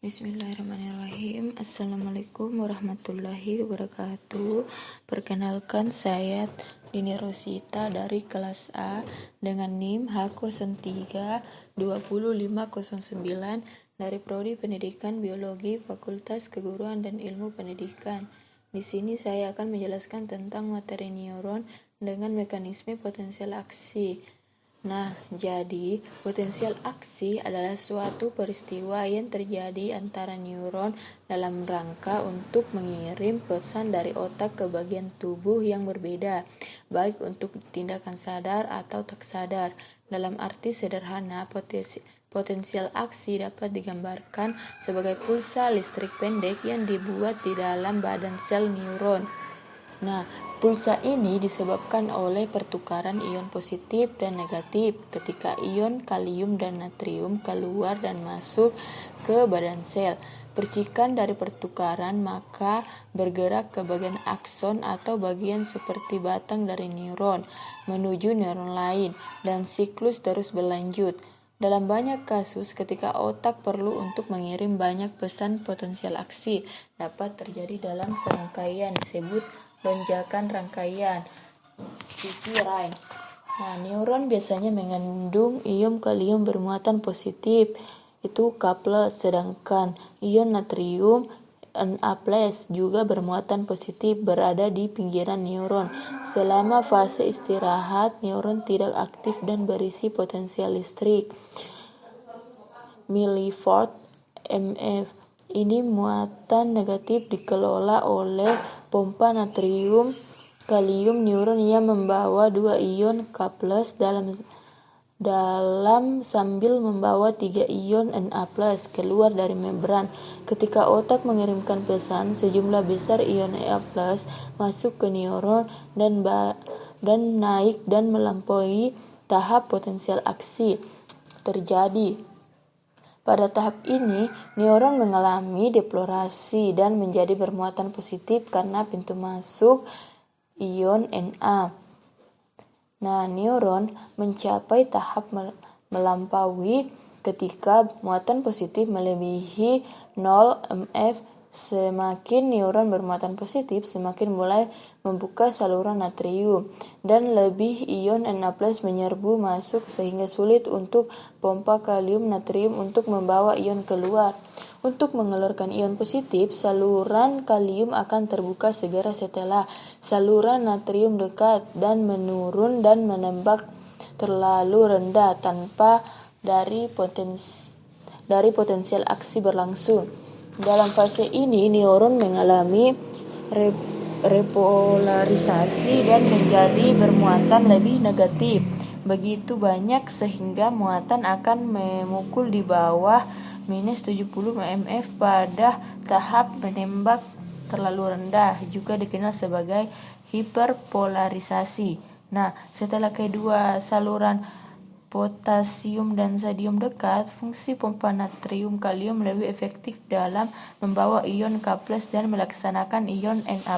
Bismillahirrahmanirrahim. Assalamualaikum warahmatullahi wabarakatuh. Perkenalkan, saya Dini Rosita dari kelas A dengan NIM H03-20509 dari Prodi Pendidikan Biologi Fakultas Keguruan dan Ilmu Pendidikan. Di sini saya akan menjelaskan tentang materi neuron dengan mekanisme potensial aksi. Nah, jadi potensial aksi adalah suatu peristiwa yang terjadi antara neuron dalam rangka untuk mengirim pesan dari otak ke bagian tubuh yang berbeda, baik untuk tindakan sadar atau tak sadar. Dalam arti sederhana, potensial aksi dapat digambarkan sebagai pulsa listrik pendek yang dibuat di dalam badan sel neuron. Nah, pulsa ini disebabkan oleh pertukaran ion positif dan negatif ketika ion kalium dan natrium keluar dan masuk ke badan sel. Percikan dari pertukaran maka bergerak ke bagian akson atau bagian seperti batang dari neuron menuju neuron lain, dan siklus terus berlanjut. Dalam banyak kasus, ketika otak perlu untuk mengirim banyak pesan, potensial aksi dapat terjadi dalam serangkaian disebut lonjakan rangkaian. Sticky Rain. Nah, neuron biasanya mengandung ion kalium bermuatan positif, itu K+, sedangkan ion natrium Na+ juga bermuatan positif berada di pinggiran neuron. Selama fase istirahat, neuron tidak aktif dan berisi potensial listrik milivolt mF. Ini muatan negatif dikelola oleh pompa natrium kalium neuron yang membawa 2 ion K+ dalam sambil membawa 3 ion Na+ keluar dari membran. Ketika otak mengirimkan pesan, sejumlah besar ion Na+ masuk ke neuron dan naik dan melampaui tahap potensial aksi terjadi. Pada tahap ini, neuron mengalami deplorasi dan menjadi bermuatan positif karena pintu masuk ion Na. Nah, neuron mencapai tahap melampaui ketika muatan positif melebihi 0 mF. Semakin neuron bermuatan positif, semakin mulai membuka saluran natrium dan lebih ion Na+ menyerbu masuk sehingga sulit untuk pompa kalium natrium untuk membawa ion keluar. Untuk mengeluarkan ion positif, saluran kalium akan terbuka segera setelah saluran natrium dekat dan menurun dan menembak terlalu rendah tanpa dari potensial aksi berlangsung. Dalam fase ini, neuron mengalami repolarisasi dan menjadi bermuatan lebih negatif. Begitu banyak sehingga muatan akan memukul di bawah -70 mF pada tahap menembak terlalu rendah, juga dikenal sebagai hiperpolarisasi. Nah, setelah kedua saluran potasium dan sodium dekat, fungsi pompa natrium kalium lebih efektif dalam membawa ion K+ dan melaksanakan ion Na+.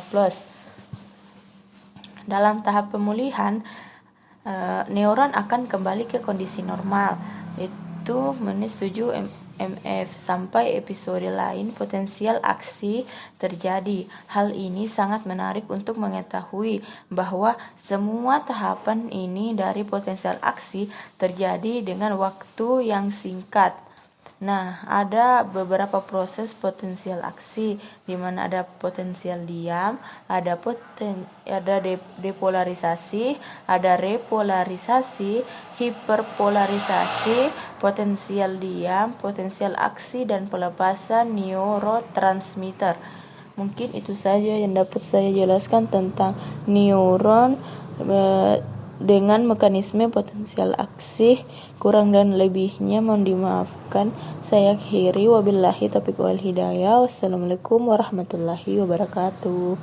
Dalam tahap pemulihan, neuron akan kembali ke kondisi normal, yaitu -7 mF. Sampai episode lain potensial aksi terjadi. Hal ini sangat menarik untuk mengetahui bahwa semua tahapan ini dari potensial aksi terjadi dengan waktu yang singkat. Nah, ada beberapa proses potensial aksi, di mana ada potensial diam, ada depolarisasi, ada repolarisasi, hiperpolarisasi, potensial diam, potensial aksi, dan pelepasan neurotransmitter. Mungkin itu saja yang dapat saya jelaskan tentang neuron dengan mekanisme potensial aksi. Kurang dan lebihnya mohon dimaafkan. Saya akhiri, wabillahi taufiq wal hidayah. Wassalamualaikum warahmatullahi wabarakatuh.